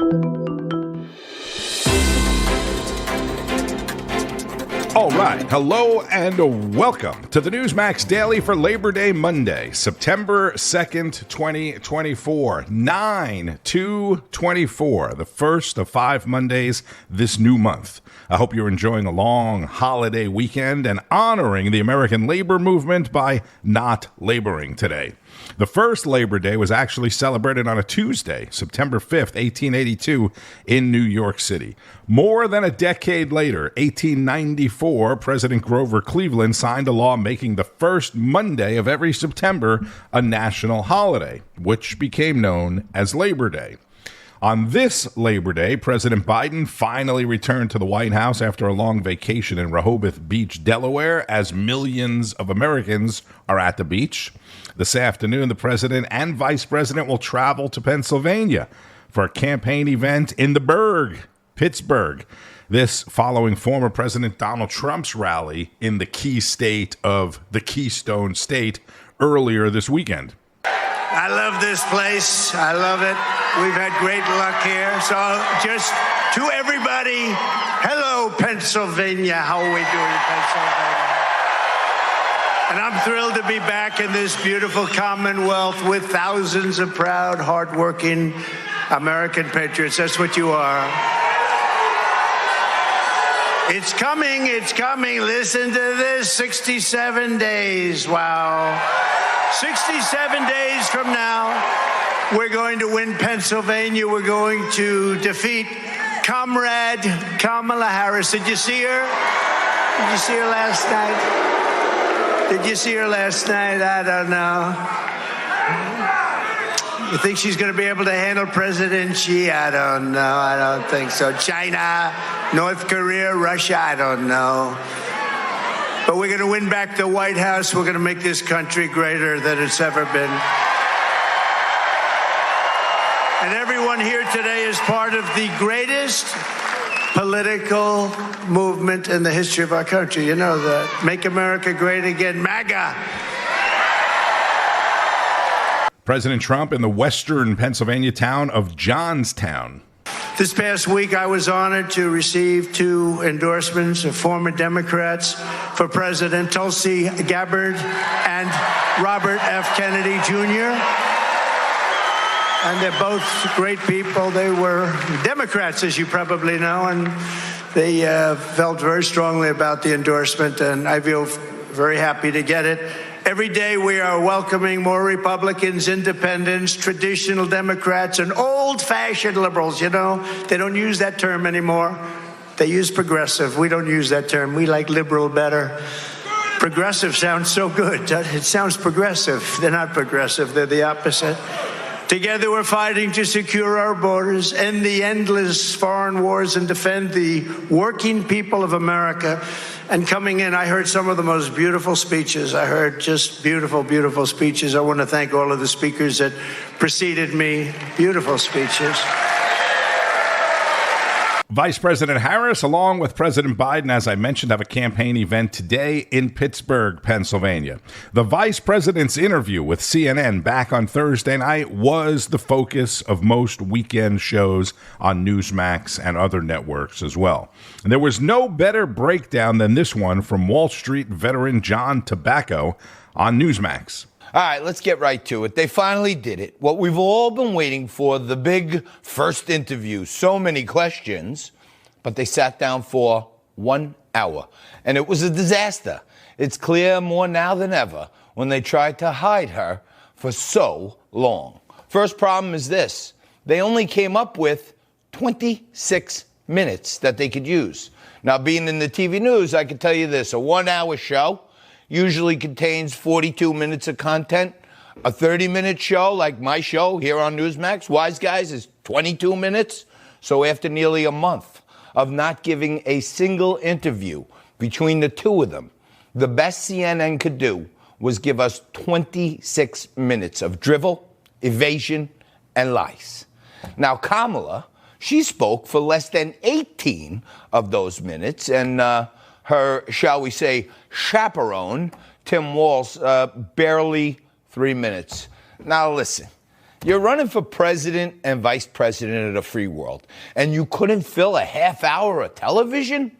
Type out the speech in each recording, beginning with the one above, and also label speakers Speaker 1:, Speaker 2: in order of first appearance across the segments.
Speaker 1: All right. Hello and welcome to the Newsmax Daily for Labor Day Monday, September 2nd, 2024, 9/2/24, the first of 5 Mondays this new month. I hope you're enjoying a long holiday weekend and honoring the American labor movement by not laboring today. The first Labor Day was actually celebrated on a Tuesday, September 5th, 1882, in New York City. More than a decade later, 1894, President Grover Cleveland signed a law making the first Monday of every September a national holiday, which became known as Labor Day. On this Labor Day, President Biden finally returned to the White House after a long vacation in Rehoboth Beach, Delaware, as millions of Americans are at the beach. This afternoon, the president and vice president will travel to Pennsylvania for a campaign event in the Burgh, Pittsburgh. This following former President Donald Trump's rally in the key state of the Keystone State earlier this weekend.
Speaker 2: I love this place. I love it. We've had great luck here. So just to everybody, hello, Pennsylvania. How are we doing in Pennsylvania? And I'm thrilled to be back in this beautiful Commonwealth with thousands of proud, hardworking American patriots. That's what you are. It's coming. It's coming. Listen to this. 67 days. Wow. 67 days from now, we're going to win Pennsylvania. We're going to defeat Comrade Kamala Harris. Did you see her? Did you see her last night? Did you see her last night? I don't know. You think she's going to be able to handle President Xi? I don't know. I don't think so. China, North Korea, Russia, I don't know. But we're going to win back the White House. We're going to make this country greater than it's ever been. And everyone here today is part of the greatest political movement in the history of our country. You know that. Make America great again. MAGA.
Speaker 1: President Trump in the western Pennsylvania town of Johnstown.
Speaker 2: This past week, I was honored to receive 2 endorsements of former Democrats for President, Tulsi Gabbard and Robert F. Kennedy, Jr. And they're both great people. They were Democrats, as you probably know, and they felt very strongly about the endorsement, and I feel very happy to get it. Every day we are welcoming more Republicans, independents, traditional Democrats, and old-fashioned liberals. You know, they don't use that term anymore. They use progressive. We don't use that term. We like liberal better. Progressive sounds so good. It sounds progressive. They're not progressive. They're the opposite. Together we're fighting to secure our borders, end the endless foreign wars, and defend the working people of America. And coming in, I heard some of the most beautiful speeches. I heard just beautiful, beautiful speeches. I want to thank all of the speakers that preceded me. Beautiful speeches.
Speaker 1: Vice President Harris, along with President Biden, as I mentioned, have a campaign event today in Pittsburgh, Pennsylvania. The vice president's interview with CNN back on Thursday night was the focus of most weekend shows on Newsmax and other networks as well. And there was no better breakdown than this one from Wall Street veteran John Tabacco on Newsmax.
Speaker 3: All right, let's get right to it. They finally did it. What we've all been waiting for, the big first interview. So many questions, but they sat down for 1 hour. And it was a disaster. It's clear more now than ever when they tried to hide her for so long. First problem is this. They only came up with 26 minutes that they could use. Now, being in the TV news, I can tell you this. A 1 hour show usually contains 42 minutes of content. A 30-minute show, like my show here on Newsmax, Wise Guys, is 22 minutes. So after nearly a month of not giving a single interview between the two of them, the best CNN could do was give us 26 minutes of drivel, evasion, and lies. Now, Kamala, she spoke for less than 18 of those minutes, and her, shall we say, chaperone, Tim Walz, barely 3 minutes. Now listen, You're running for president and vice president of a free world, and you couldn't fill a half hour of television?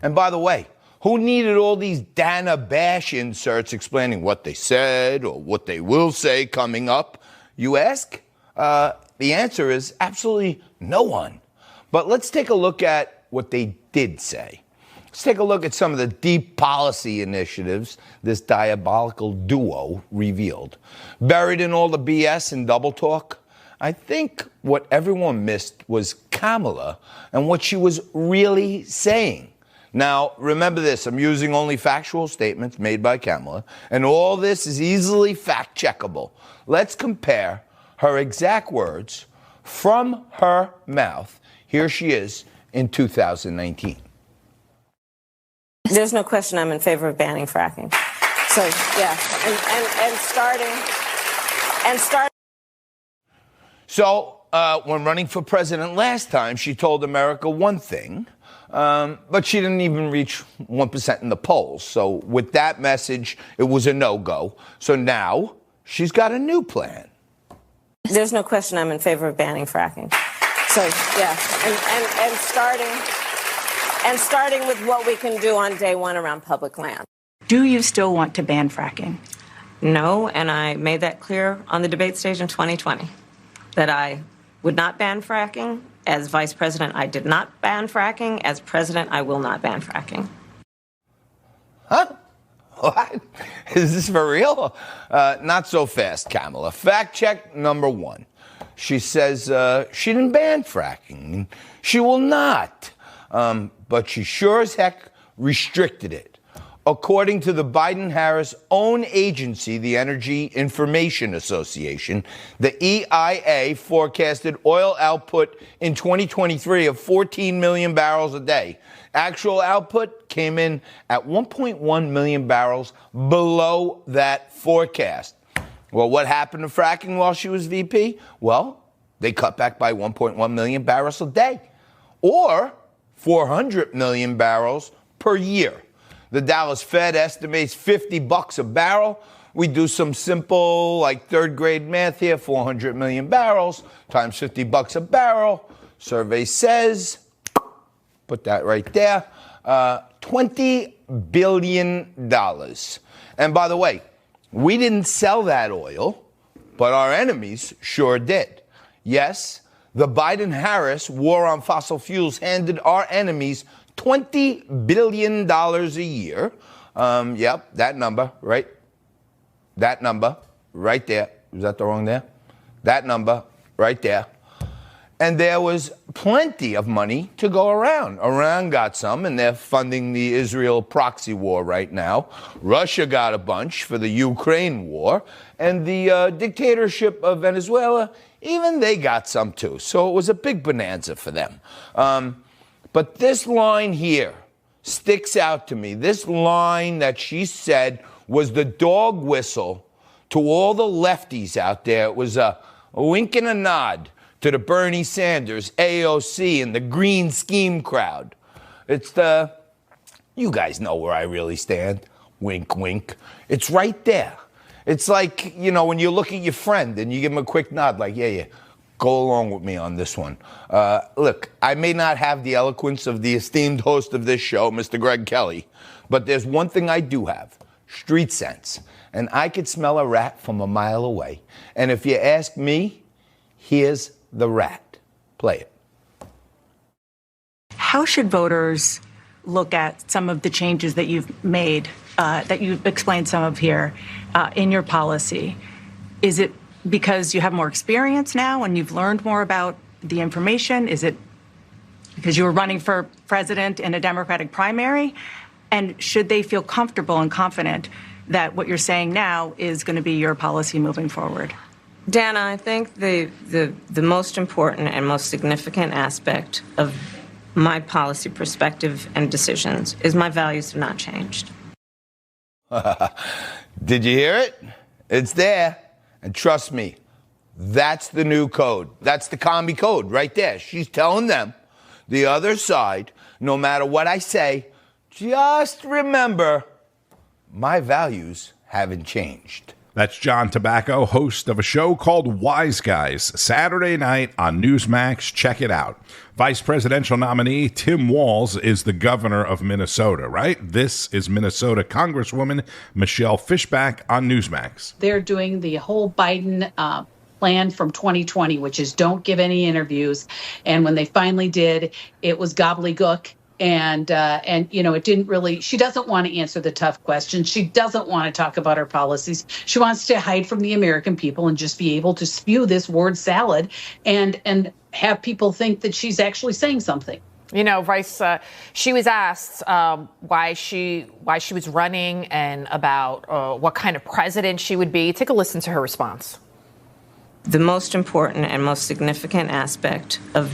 Speaker 3: And by the way, who needed all these Dana Bash inserts explaining what they said or what they will say coming up? You ask? The answer is absolutely no one. But let's take a look at what they did say. Let's take a look at some of the deep policy initiatives this diabolical duo revealed. Buried in all the BS and double talk, I think what everyone missed was Kamala and what she was really saying. Now, remember this, I'm using only factual statements made by Kamala, and all this is easily fact-checkable. Let's compare her exact words from her mouth. Here she is in 2019.
Speaker 4: There's no question I'm in favor of banning fracking. So, yeah, and starting.
Speaker 3: So, when running for president last time, she told America one thing, but she didn't even reach 1% in the polls. So, with that message, it was a no-go. So now, she's got a new plan.
Speaker 4: There's no question I'm in favor of banning fracking. So, yeah, and starting with what we can do on day one around public land.
Speaker 5: Do you still want to ban fracking?
Speaker 4: No, and I made that clear on the debate stage in 2020, that I would not ban fracking. As vice president, I did not ban fracking. As president, I will not ban fracking.
Speaker 3: Huh? What? Is this for real? Not so fast, Kamala. Fact check number one. She says she didn't ban fracking. She will not. But she sure as heck restricted it. According to the Biden-Harris own agency, the Energy Information Association, the EIA forecasted oil output in 2023 of 14 million barrels a day. Actual output came in at 1.1 million barrels below that forecast. Well, what happened to fracking while she was VP? Well, they cut back by 1.1 million barrels a day, or 400 million barrels per year. The Dallas Fed estimates $50 a barrel. We do some simple, like third grade math here, 400 million barrels times $50 a barrel. Survey says, put that right there, $20 billion. And by the way, we didn't sell that oil, but our enemies sure did. Yes, the Biden-Harris war on fossil fuels handed our enemies $20 billion a year. Yep, that number, right? That number, right there. Was that the wrong there? That number, right there. And there was plenty of money to go around. Iran got some, and they're funding the Israel proxy war right now. Russia got a bunch for the Ukraine war. And the dictatorship of Venezuela, even they got some too. So it was a big bonanza for them. But this line here sticks out to me. This line that she said was the dog whistle to all the lefties out there. It was a wink and a nod to the Bernie Sanders, AOC, and the Green Scheme crowd. It's the, you guys know where I really stand. Wink, wink. It's right there. It's like, you know, when you look at your friend and you give him a quick nod, like, yeah, go along with me on this one. Look, I may not have the eloquence of the esteemed host of this show, Mr. Greg Kelly, but there's one thing I do have, street sense. And I could smell a rat from a mile away. And if you ask me, here's the rat. Play it.
Speaker 5: How should voters look at some of the changes that you've made, that you've explained some of here in your policy? Is it because you have more experience now and you've learned more about the information? Is it because you were running for president in a Democratic primary? And should they feel comfortable and confident that what you're saying now is going to be your policy moving forward?
Speaker 4: Dana, I think the most important and most significant aspect of my policy perspective and decisions is my values have not changed.
Speaker 3: Did you hear it? It's there. And trust me, that's the new code. That's the commie code right there. She's telling them, the other side, no matter what I say, just remember, my values haven't changed.
Speaker 1: That's John Tabacco, host of a show called Wise Guys, Saturday night on Newsmax. Check it out. Vice presidential nominee Tim Walz is the governor of Minnesota, right? This is Minnesota Congresswoman Michelle Fischbach on Newsmax.
Speaker 6: They're doing the whole Biden plan from 2020, which is don't give any interviews. And when they finally did, it was gobbledygook. And you know, it didn't really, she doesn't want to answer the tough questions. She doesn't want to talk about her policies. She wants to hide from the American people and just be able to spew this word salad and have people think that she's actually saying something.
Speaker 7: You know, Vice, she was asked why she was running and about what kind of president she would be. Take a listen to her response.
Speaker 4: The most important and most significant aspect of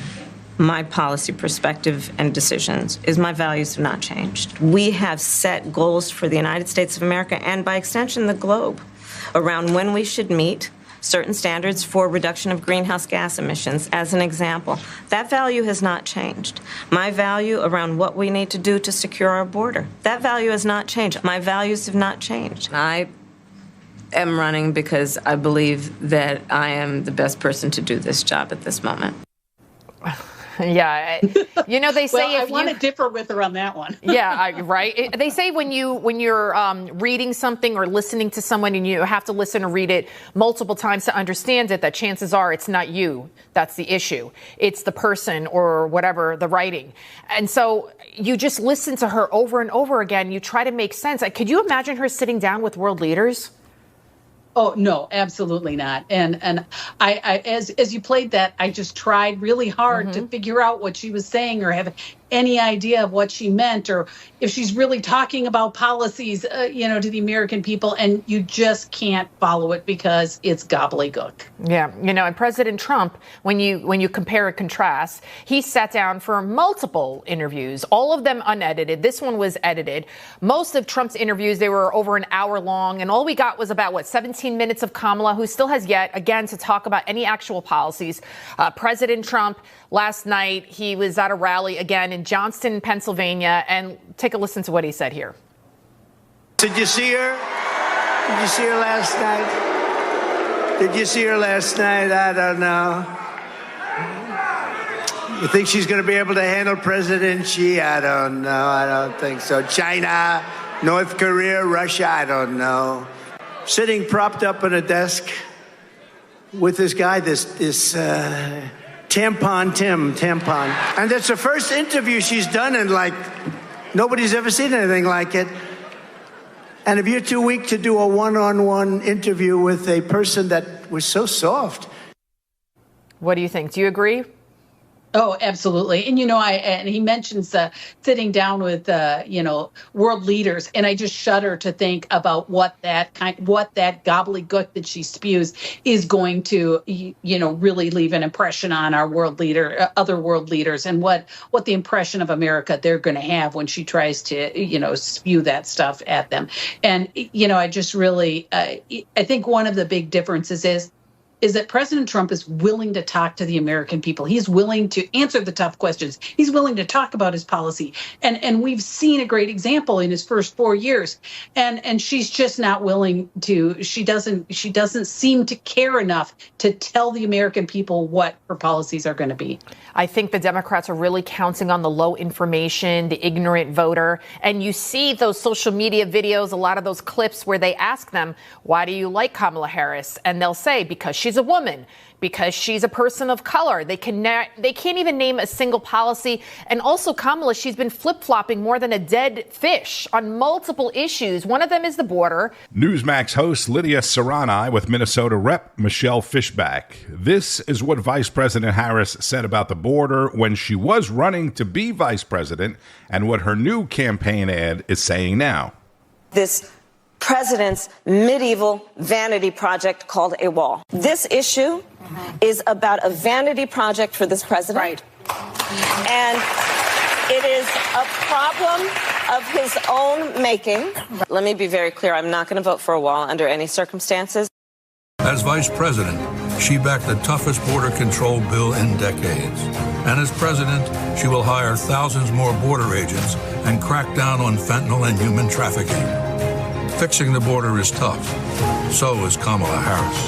Speaker 4: my policy perspective and decisions is my values have not changed. We have set goals for the United States of America and by extension the globe around when we should meet certain standards for reduction of greenhouse gas emissions, as an example. That value has not changed. My value around what we need to do to secure our border, that value has not changed. My values have not changed. I am running because I believe that I am the best person to do this job at this moment.
Speaker 7: Yeah, you know, they say
Speaker 6: well,
Speaker 7: if
Speaker 6: I want to differ with her on that one.
Speaker 7: Yeah, right. They say when you're reading something or listening to someone and you have to listen or read it multiple times to understand it, that chances are it's not you that's the issue. It's the person or whatever, the writing. And so you just listen to her over and over again. You try to make sense. Could you imagine her sitting down with world leaders?
Speaker 6: Oh, no, absolutely not. And I as you played that, I just tried really hard to figure out what she was saying or have any idea of what she meant or if she's really talking about policies, you know, to the American people. And you just can't follow it because it's gobbledygook. Yeah.
Speaker 7: You know, and President Trump, when you compare and contrast, he sat down for multiple interviews, all of them unedited. This one was edited. Most of Trump's interviews, they were over an hour long. And all we got was about, 17 minutes of Kamala, who still has yet, again, to talk about any actual policies. President Trump, last night, he was at a rally again in Johnston, Pennsylvania, and take a listen to what he said here.
Speaker 2: Did you see her? Did you see her last night? Did you see her last night? I don't know. You think she's going to be able to handle President Xi? I don't know. I don't think so. China, North Korea, Russia, I don't know. Sitting propped up on a desk with this guy, this Tampon Tim. And it's the first interview she's done in nobody's ever seen anything like it. And if you're too weak to do a one-on-one interview with a person that was so soft.
Speaker 7: What do you think? Do you agree?
Speaker 6: Oh, absolutely. And, you know, and he mentions sitting down with, world leaders. And I just shudder to think about what that gobbledygook that she spews is going to, really leave an impression on our other world leaders and what the impression of America they're going to have when she tries to, spew that stuff at them. And, I just really I think one of the big differences is that President Trump is willing to talk to the American people. He's willing to answer the tough questions. He's willing to talk about his policy. And we've seen a great example in his first 4 years. And she's just not willing to, she doesn't seem to care enough to tell the American people what her policies are going to be.
Speaker 7: I think the Democrats are really counting on the low information, the ignorant voter. And you see those social media videos, a lot of those clips where they ask them, why do you like Kamala Harris? And they'll say, because she's a woman, because she's a person of color. They can't even name a single policy. And also Kamala, she's been flip-flopping more than a dead fish on multiple issues. One of them is the border.
Speaker 1: Newsmax host Lydia Serrani with Minnesota Rep. Michelle Fischbach. This is what Vice President Harris said about the border when she was running to be vice president and what her new campaign ad is saying now.
Speaker 4: This president's medieval vanity project called a wall. This issue is about a vanity project for this president.
Speaker 6: Right.
Speaker 4: And it is a problem of his own making. Let me be very clear. I'm not going to vote for a wall under any circumstances.
Speaker 8: As vice president, she backed the toughest border control bill in decades. And as president, she will hire thousands more border agents and crack down on fentanyl and human trafficking. Fixing the border is tough. So is Kamala Harris.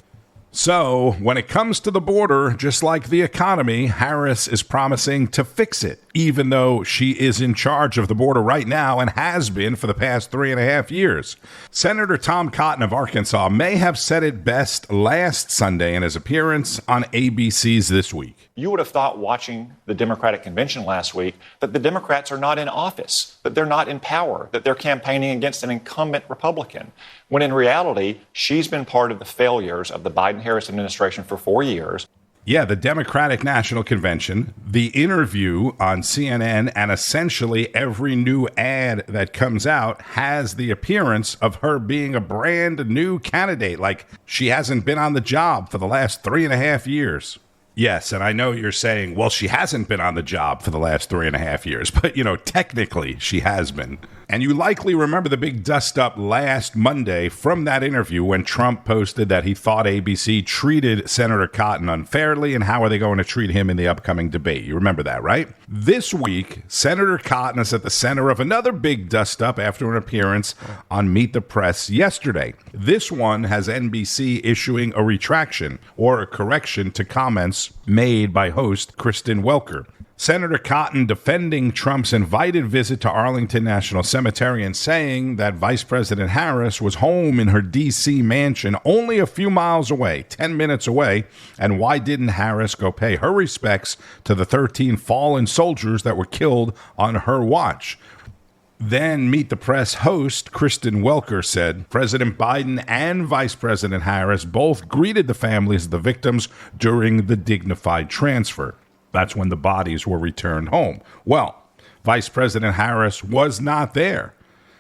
Speaker 1: So, when it comes to the border, just like the economy, Harris is promising to fix it, even though she is in charge of the border right now and has been for the past 3.5 years. Senator Tom Cotton of Arkansas may have said it best last Sunday in his appearance on ABC's This Week.
Speaker 9: You would have thought, watching the Democratic convention last week, that the Democrats are not in office, that they're not in power, that they're campaigning against an incumbent Republican, when in reality, she's been part of the failures of the Biden-Harris administration for 4 years.
Speaker 1: Yeah, the Democratic National Convention, the interview on CNN, and essentially every new ad that comes out has the appearance of her being a brand new candidate, like she hasn't been on the job for the last 3.5 years. Yes, and I know you're saying, well, she hasn't been on the job for the last 3.5 years, but, technically she has been. And you likely remember the big dust-up last Monday from that interview when Trump posted that he thought ABC treated Senator Cotton unfairly, and how are they going to treat him in the upcoming debate? You remember that, right? This week, Senator Cotton is at the center of another big dust-up after an appearance on Meet the Press yesterday. This one has NBC issuing a retraction or a correction to comments made by host Kristen Welker. Senator Cotton defending Trump's invited visit to Arlington National Cemetery and saying that Vice President Harris was home in her D.C. mansion only a few miles away, 10 minutes away, and why didn't Harris go pay her respects to the 13 fallen soldiers that were killed on her watch? Then Meet the Press host Kristen Welker said President Biden and Vice President Harris both greeted the families of the victims during the dignified transfer. That's when the bodies were returned home. Well, Vice President Harris was not there,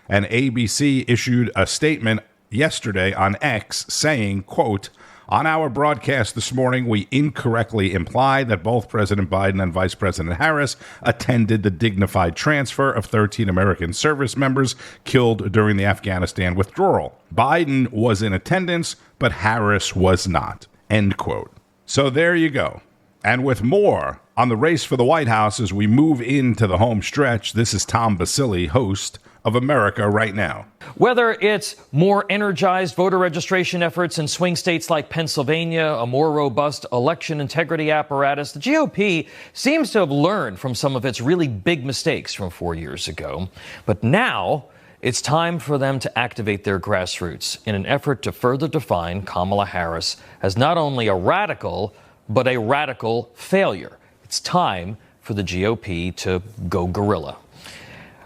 Speaker 1: and ABC issued a statement yesterday on X saying, quote, "On our broadcast this morning, we incorrectly implied that both President Biden and Vice President Harris attended the dignified transfer of 13 American service members killed during the Afghanistan withdrawal. Biden was in attendance, but Harris was not." End quote. So there you go. And with more on the race for the White House as we move into the home stretch, this is Tom Basile, host of America Right Now.
Speaker 10: Whether it's more energized voter registration efforts in swing states like Pennsylvania, a more robust election integrity apparatus, the GOP seems to have learned from some of its really big mistakes from 4 years ago. But now it's time for them to activate their grassroots in an effort to further define Kamala Harris as not only a radical, but a radical failure. It's time for the GOP to go guerrilla.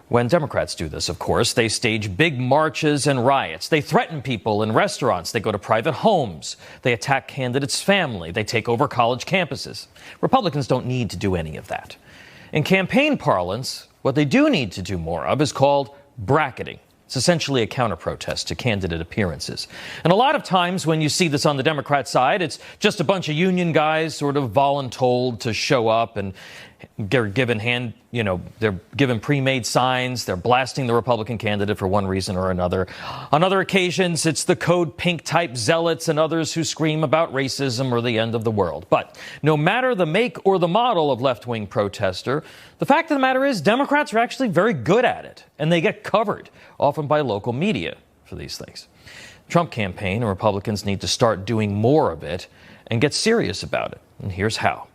Speaker 10: When Democrats do this, of course, they stage big marches and riots. They threaten people in restaurants. They go to private homes. They attack candidates' family. They take over college campuses. Republicans don't need to do any of that. In campaign parlance, what they do need to do more of is called bracketing. It's essentially a counter-protest to candidate appearances. And a lot of times when you see this on the Democrat side, it's just a bunch of union guys sort of voluntold to show up, and they're given they're given pre-made signs. They're blasting the Republican candidate for one reason or another. On other occasions, it's the Code Pink type zealots and others who scream about racism or the end of the world. But no matter the make or the model of left-wing protester, the fact of the matter is Democrats are actually very good at it, and they get covered, often by local media, for these things. Trump campaign and Republicans need to start doing more of it and get serious about it. And here's how.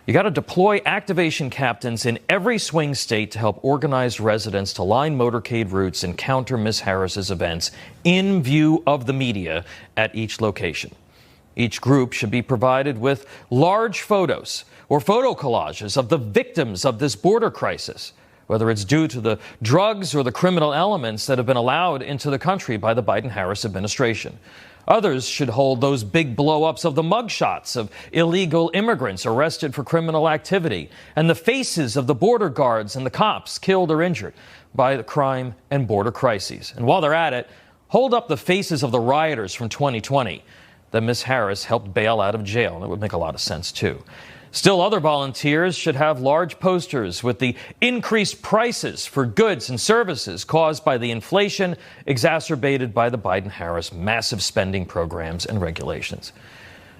Speaker 10: You got to deploy activation captains in every swing state to help organize residents to line motorcade routes and counter Ms. Harris's events in view of the media at each location. Each group should be provided with large photos or photo collages of the victims of this border crisis, whether it's due to the drugs or the criminal elements that have been allowed into the country by the Biden-Harris administration. Others should hold those big blow-ups of the mugshots of illegal immigrants arrested for criminal activity and the faces of the border guards and the cops killed or injured by the crime and border crises. And while they're at it, hold up the faces of the rioters from 2020 that Ms. Harris helped bail out of jail. That would make a lot of sense, too. Still, other volunteers should have large posters with the increased prices for goods and services caused by the inflation exacerbated by the Biden-Harris massive spending programs and regulations.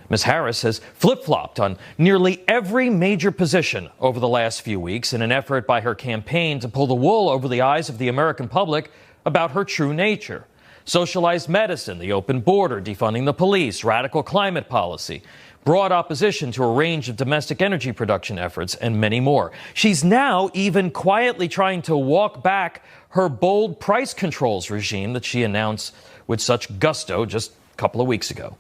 Speaker 10: Ms. Harris has flip-flopped on nearly every major position over the last few weeks in an effort by her campaign to pull the wool over the eyes of the American public about her true nature. Socialized medicine, the open border, defunding the police, radical climate policy, broad opposition to a range of domestic energy production efforts, and many more. She's now even quietly trying to walk back her bold price controls regime that she announced with such gusto just a couple of weeks ago.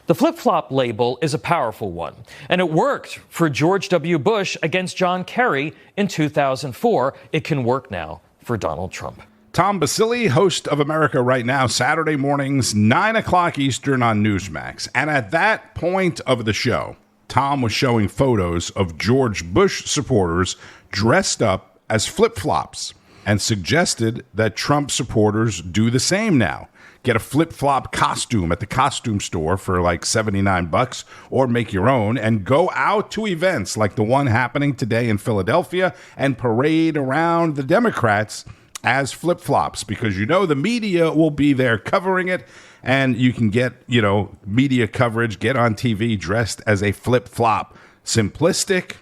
Speaker 10: The flip-flop label is a powerful one, and it worked for George W. Bush against John Kerry in 2004. It can work now for Donald Trump.
Speaker 1: Tom Basile, host of America Right Now, Saturday mornings, 9 o'clock Eastern on Newsmax. And at that point of the show, Tom was showing photos of George Bush supporters dressed up as flip-flops and suggested that Trump supporters do the same now. Get a flip-flop costume at the costume store for like $79 or make your own and go out to events like the one happening today in Philadelphia and parade around the Democrats as flip-flops, because the media will be there covering it, and you can get, media coverage, get on TV dressed as a flip-flop. Simplistic,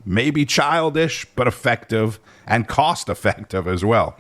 Speaker 1: maybe childish, but effective and cost-effective as well.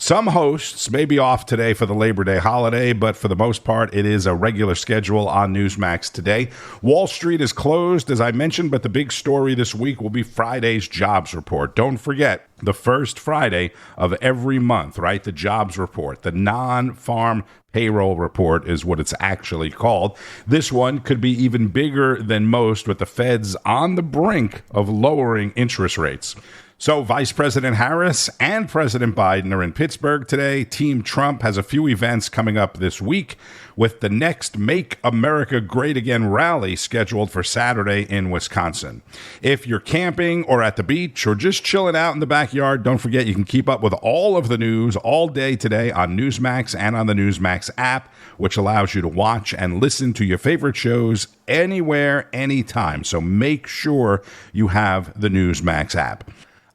Speaker 1: Some hosts may be off today for the Labor Day holiday, but for the most part, it is a regular schedule on Newsmax today. Wall Street is closed, as I mentioned, but the big story this week will be Friday's jobs report. Don't forget, the first Friday of every month, right? The jobs report, the non-farm payroll report is what it's actually called. This one could be even bigger than most, with the Feds on the brink of lowering interest rates. So Vice President Harris and President Biden are in Pittsburgh today. Team Trump has a few events coming up this week, with the next Make America Great Again rally scheduled for Saturday in Wisconsin. If you're camping or at the beach or just chilling out in the backyard, don't forget you can keep up with all of the news all day today on Newsmax and on the Newsmax app, which allows you to watch and listen to your favorite shows anywhere, anytime. So make sure you have the Newsmax app.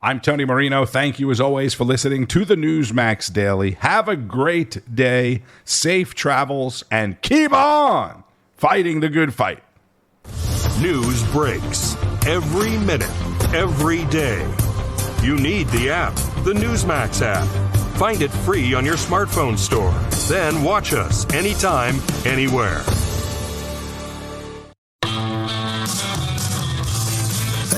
Speaker 1: I'm Tony Marino. Thank you, as always, for listening to the Newsmax Daily. Have a great day, safe travels, and keep on fighting the good fight.
Speaker 11: News breaks every minute, every day. You need the app, the Newsmax app. Find it free on your smartphone store. Then watch us anytime, anywhere.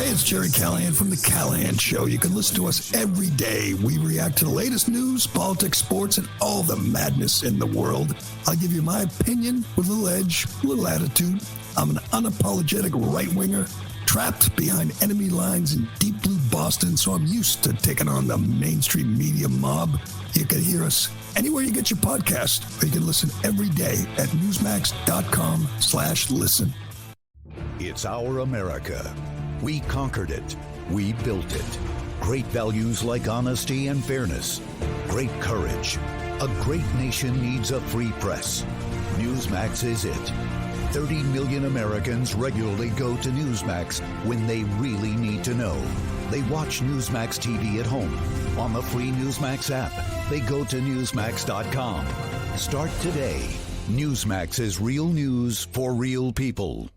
Speaker 12: It's Jerry Callahan from The Callahan Show. You can listen to us every day. We react to the latest news, politics, sports, and all the madness in the world. I'll give you my opinion with a little edge, a little attitude. I'm an unapologetic right-winger, trapped behind enemy lines in deep blue Boston, so I'm used to taking on the mainstream media mob. You can hear us anywhere you get your podcast, or you can listen every day at newsmax.com/listen.
Speaker 13: It's our America. We conquered it. We built it. Great values like honesty and fairness. Great courage. A great nation needs a free press. Newsmax is it. 30 million Americans regularly go to Newsmax when they really need to know. They watch Newsmax TV at home. On the free Newsmax app, they go to Newsmax.com. Start today. Newsmax is real news for real people.